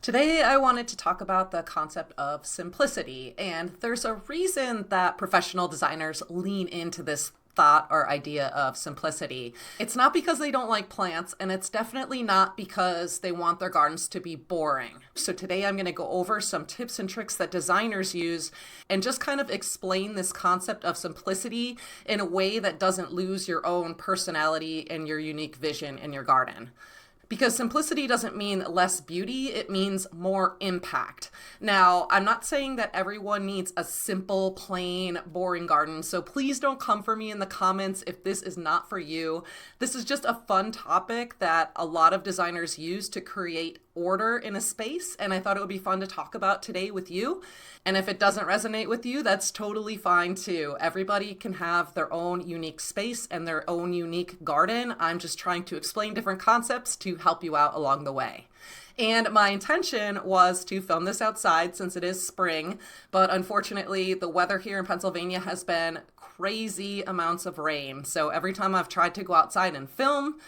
Today, I wanted to talk about the concept of simplicity, and there's a reason that professional designers lean into this thought or idea of simplicity. It's not because they don't like plants, and it's definitely not because they want their gardens to be boring. So today I'm going to go over some tips and tricks that designers use and just kind of explain this concept of simplicity in a way that doesn't lose your own personality and your unique vision in your garden. Because simplicity doesn't mean less beauty, it means more impact. Now, I'm not saying that everyone needs a simple, plain, boring garden, so please don't come for me in the comments if this is not for you. This is just a fun topic that a lot of designers use to create order in a space, and I thought it would be fun to talk about today with you. And if it doesn't resonate with you, that's totally fine too. Everybody can have their own unique space and their own unique garden. I'm just trying to explain different concepts to help you out along the way. And my intention was to film this outside since it is spring, but unfortunately the weather here in Pennsylvania has been crazy amounts of rain. So every time I've tried to go outside and film,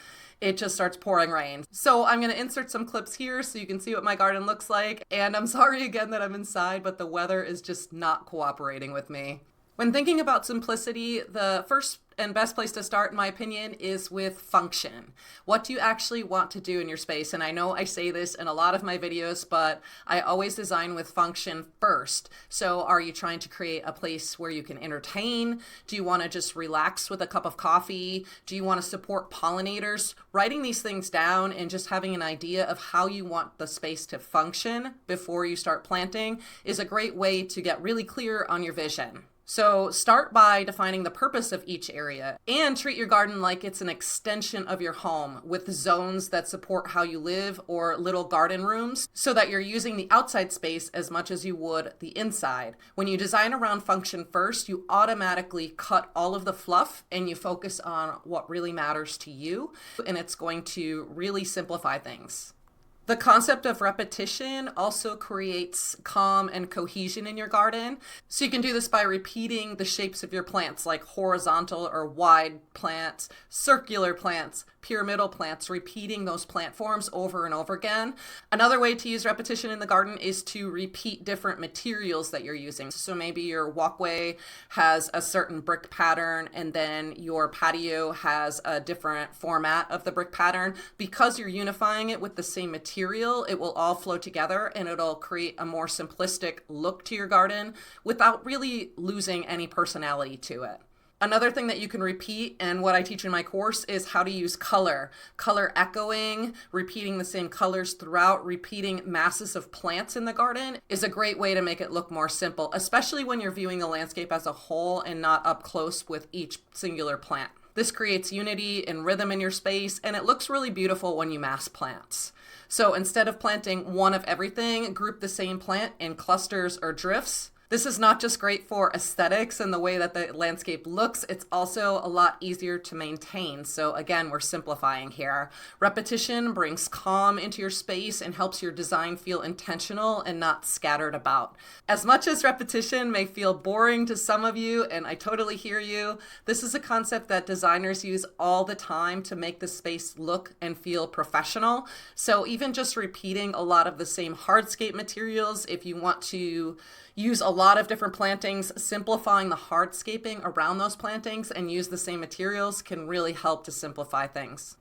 it just starts pouring rain. So I'm going to insert some clips here so you can see what my garden looks like. And I'm sorry again that I'm inside, but the weather is just not cooperating with me. When thinking about simplicity, the first and best place to start, in my opinion, is with function. What do you actually want to do in your space? And I know I say this in a lot of my videos, but I always design with function first. So are you trying to create a place where you can entertain? Do you want to just relax with a cup of coffee? Do you want to support pollinators? Writing these things down and just having an idea of how you want the space to function before you start planting is a great way to get really clear on your vision. So start by defining the purpose of each area and treat your garden like it's an extension of your home with zones that support how you live or little garden rooms so that you're using the outside space as much as you would the inside. When you design around function first, you automatically cut all of the fluff and you focus on what really matters to you, and it's going to really simplify things. The concept of repetition also creates calm and cohesion in your garden. So you can do this by repeating the shapes of your plants, like horizontal or wide plants, circular plants, pyramidal plants, repeating those plant forms over and over again. Another way to use repetition in the garden is to repeat different materials that you're using. So maybe your walkway has a certain brick pattern and then your patio has a different format of the brick pattern. Because you're unifying it with the same material, it will all flow together and it'll create a more simplistic look to your garden without really losing any personality to it. Another thing that you can repeat, and what I teach in my course, is how to use color. Color echoing, repeating the same colors throughout, repeating masses of plants in the garden is a great way to make it look more simple, especially when you're viewing the landscape as a whole and not up close with each singular plant. This creates unity and rhythm in your space, and it looks really beautiful when you mass plants. So instead of planting one of everything, group the same plant in clusters or drifts. This is not just great for aesthetics and the way that the landscape looks, it's also a lot easier to maintain. So again, we're simplifying here. Repetition brings calm into your space and helps your design feel intentional and not scattered about. As much as repetition may feel boring to some of you, and I totally hear you, this is a concept that designers use all the time to make the space look and feel professional. So even just repeating a lot of the same hardscape materials, if you want to use a lot of different plantings, simplifying the hardscaping around those plantings and use the same materials can really help to simplify things.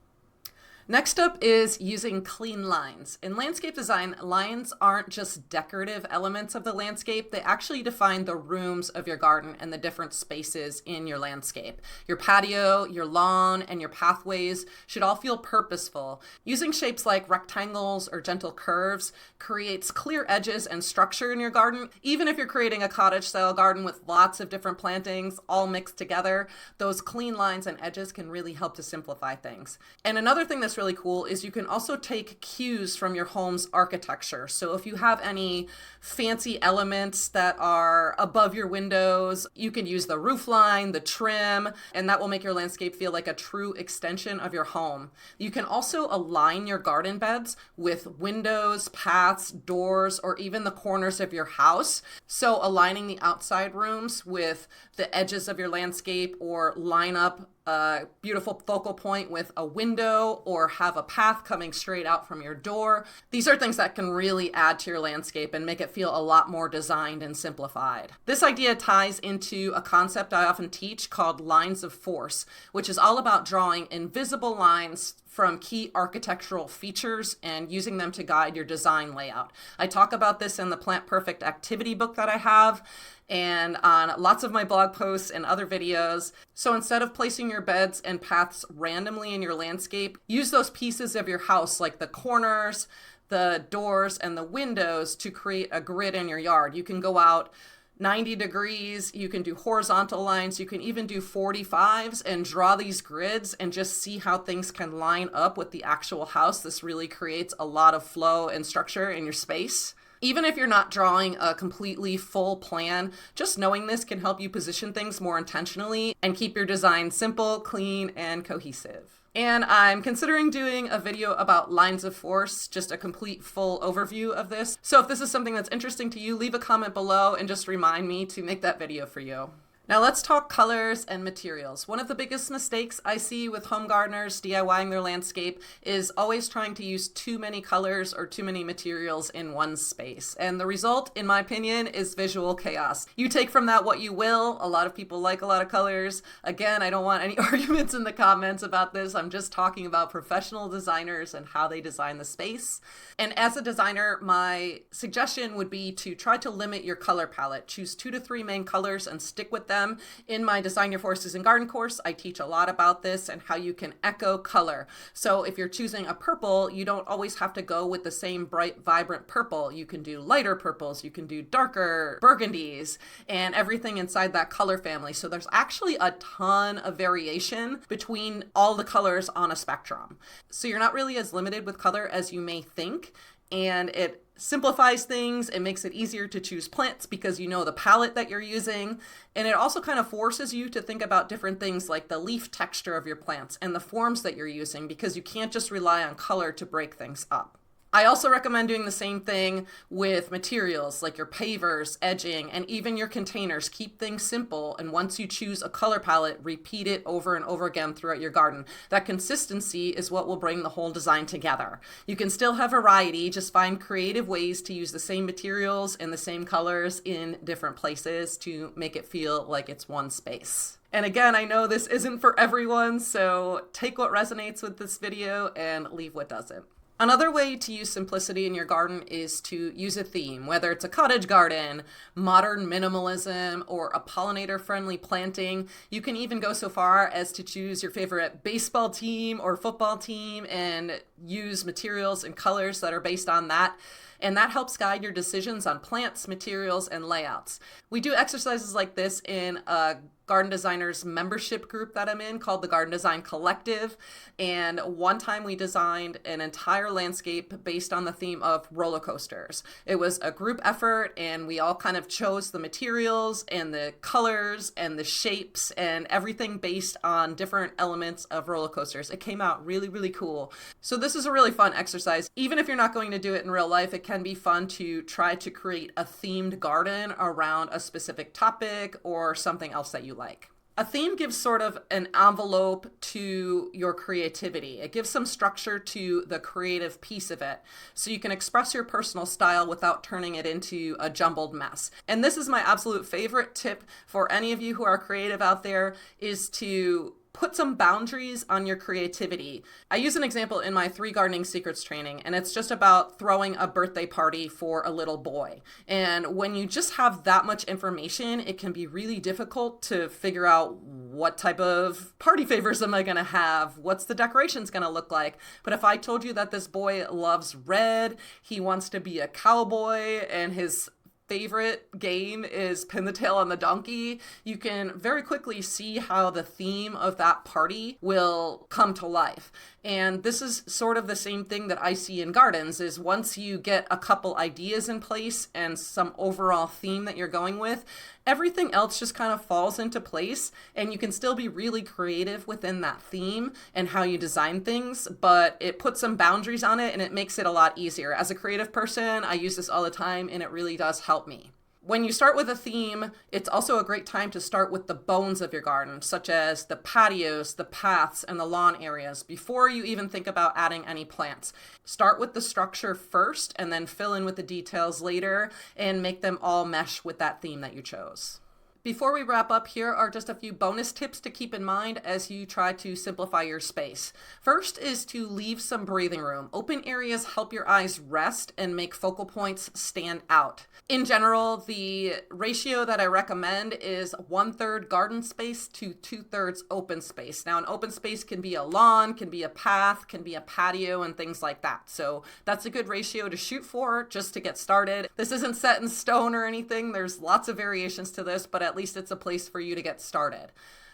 Next up is using clean lines. In landscape design, lines aren't just decorative elements of the landscape, they actually define the rooms of your garden and the different spaces in your landscape. Your patio, your lawn, and your pathways should all feel purposeful. Using shapes like rectangles or gentle curves creates clear edges and structure in your garden. Even if you're creating a cottage-style garden with lots of different plantings all mixed together, those clean lines and edges can really help to simplify things. And another thing that's really cool is you can also take cues from your home's architecture. So if you have any fancy elements that are above your windows, you can use the roof line, the trim, and that will make your landscape feel like a true extension of your home. You can also align your garden beds with windows, paths, doors, or even the corners of your house. So aligning the outside rooms with the edges of your landscape or line up a beautiful focal point with a window or have a path coming straight out from your door. These are things that can really add to your landscape and make it feel a lot more designed and simplified. This idea ties into a concept I often teach called lines of force, which is all about drawing invisible lines from key architectural features and using them to guide your design layout. I talk about this in the Plant Perfect activity book that I have and on lots of my blog posts and other videos. So instead of placing your beds and paths randomly in your landscape, use those pieces of your house like the corners, the doors, and the windows to create a grid in your yard. You can go out 90 degrees, you can do horizontal lines, you can even do 45s and draw these grids and just see how things can line up with the actual house. This really creates a lot of flow and structure in your space. Even if you're not drawing a completely full plan, just knowing this can help you position things more intentionally and keep your design simple, clean, and cohesive. And I'm considering doing a video about lines of force, just a complete full overview of this. So if this is something that's interesting to you, leave a comment below and just remind me to make that video for you. Now let's talk colors and materials. One of the biggest mistakes I see with home gardeners DIYing their landscape is always trying to use too many colors or too many materials in one space. And the result, in my opinion, is visual chaos. You take from that what you will. A lot of people like a lot of colors. Again, I don't want any arguments in the comments about this. I'm just talking about professional designers and how they design the space. And as a designer, my suggestion would be to try to limit your color palette. Choose 2 to 3 main colors and stick with them. In my Design Your Forests and Garden course, I teach a lot about this and how you can echo color. So if you're choosing a purple, you don't always have to go with the same bright, vibrant purple. You can do lighter purples, you can do darker burgundies, and everything inside that color family. So there's actually a ton of variation between all the colors on a spectrum. So you're not really as limited with color as you may think, and it simplifies things. It makes it easier to choose plants because you know the palette that you're using. And it also kind of forces you to think about different things like the leaf texture of your plants and the forms that you're using, because you can't just rely on color to break things up. I also recommend doing the same thing with materials like your pavers, edging, and even your containers. Keep things simple, and once you choose a color palette, repeat it over and over again throughout your garden. That consistency is what will bring the whole design together. You can still have variety, just find creative ways to use the same materials and the same colors in different places to make it feel like it's one space. And again, I know this isn't for everyone, so take what resonates with this video and leave what doesn't. Another way to use simplicity in your garden is to use a theme, whether it's a cottage garden, modern minimalism, or a pollinator-friendly planting. You can even go so far as to choose your favorite baseball team or football team and use materials and colors that are based on that. And that helps guide your decisions on plants, materials, and layouts. We do exercises like this in a garden designers membership group that I'm in called the Garden Design Collective. And one time we designed an entire landscape based on the theme of roller coasters. It was a group effort, and we all kind of chose the materials and the colors and the shapes and everything based on different elements of roller coasters. It came out really, really cool. So this is a really fun exercise. Even if you're not going to do it in real life, it can be fun to try to create a themed garden around a specific topic or something else that you like. A theme gives sort of an envelope to your creativity. It gives some structure to the creative piece of it, so you can express your personal style without turning it into a jumbled mess. And this is my absolute favorite tip for any of you who are creative out there, is to put some boundaries on your creativity. I use an example in my 3 Gardening Secrets training, and it's just about throwing a birthday party for a little boy. And when you just have that much information, it can be really difficult to figure out what type of party favors am I going to have? What's the decorations going to look like? But if I told you that this boy loves red, he wants to be a cowboy, and his favorite game is pin the tail on the donkey, you can very quickly see how the theme of that party will come to life. And this is sort of the same thing that I see in gardens, is once you get a couple ideas in place and some overall theme that you're going with, everything else just kind of falls into place, and you can still be really creative within that theme and how you design things, but it puts some boundaries on it and it makes it a lot easier. As a creative person, I use this all the time and it really does help me. When you start with a theme, it's also a great time to start with the bones of your garden, such as the patios, the paths, and the lawn areas, before you even think about adding any plants. Start with the structure first, and then fill in with the details later, and make them all mesh with that theme that you chose. Before we wrap up, here are just a few bonus tips to keep in mind as you try to simplify your space. First is to leave some breathing room. Open areas help your eyes rest and make focal points stand out. In general, the ratio that I recommend is 1/3 garden space to 2/3 open space. Now, an open space can be a lawn, can be a path, can be a patio, and things like that. So that's a good ratio to shoot for just to get started. This isn't set in stone or anything. There's lots of variations to this, but at least it's a place for you to get started.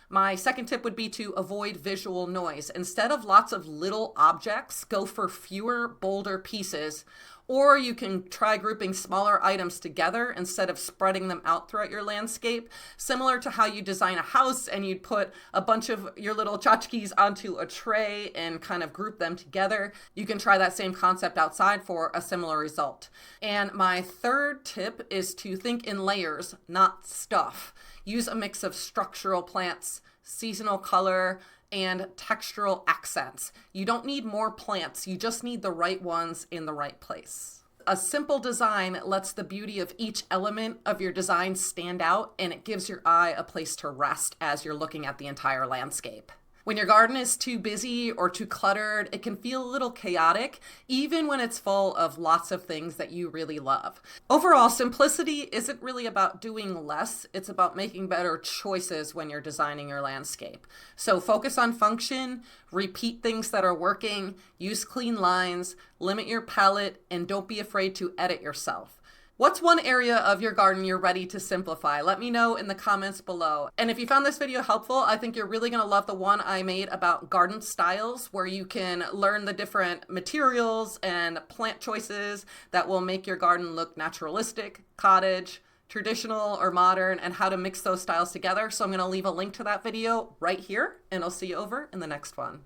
My second tip would be to avoid visual noise. Instead of lots of little objects, go for fewer, bolder pieces, or you can try grouping smaller items together instead of spreading them out throughout your landscape, similar to how you design a house and you'd put a bunch of your little tchotchkes onto a tray and kind of group them together. You can try that same concept outside for a similar result. And my third tip is to think in layers, not stuff. Use a mix of structural plants, seasonal color, and textural accents. You don't need more plants, you just need the right ones in the right place. A simple design lets the beauty of each element of your design stand out, and it gives your eye a place to rest as you're looking at the entire landscape. When your garden is too busy or too cluttered, it can feel a little chaotic, even when it's full of lots of things that you really love. Overall, simplicity isn't really about doing less, it's about making better choices when you're designing your landscape. So focus on function, repeat things that are working, use clean lines, limit your palette, and don't be afraid to edit yourself. What's one area of your garden you're ready to simplify? Let me know in the comments below. And if you found this video helpful, I think you're really gonna love the one I made about garden styles, where you can learn the different materials and plant choices that will make your garden look naturalistic, cottage, traditional, or modern, and how to mix those styles together. So I'm gonna leave a link to that video right here, and I'll see you over in the next one.